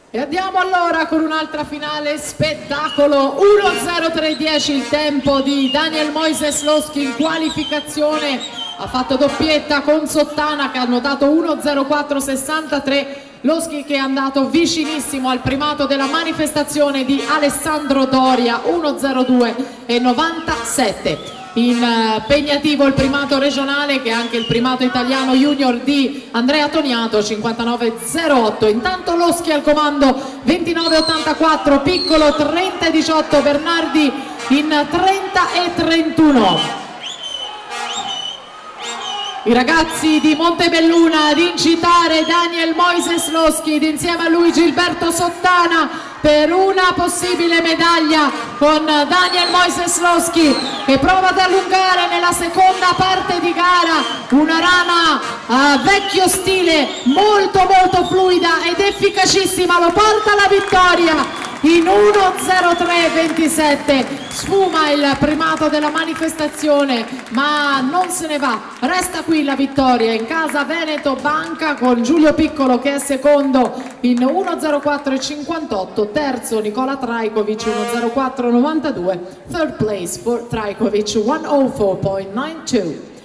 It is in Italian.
E andiamo allora con un'altra finale spettacolo. 1:03:10 il tempo di Daniel Moises Loschi in qualificazione, ha fatto doppietta con Sottana che hanno dato 1:04:63. Loschi che è andato vicinissimo al primato della manifestazione di Alessandro Doria, 1:02:97. Impegnativo il primato regionale, che è anche il primato italiano junior di Andrea Toniato, 59:08. Intanto Loschi al comando, 29:84, piccolo 30:18, Bernardi in 30:31. I ragazzi di Montebelluna ad incitare Daniel Moises Loschi ed insieme a lui Gilberto Sottana per una possibile medaglia, con Daniel Moises Loschi che prova ad allungare nella seconda parte di gara una rana vecchio stile, molto fluida ed efficacissima, lo porta alla vittoria in 1:03:27. Sfuma il primato della manifestazione ma non se ne va, resta qui la vittoria in casa Veneto Banca, con Giulio Piccolo che è secondo in 1:04:58, terzo Nicola Trajkovic 1:04:92, third place for Trajkovic 1:04:92.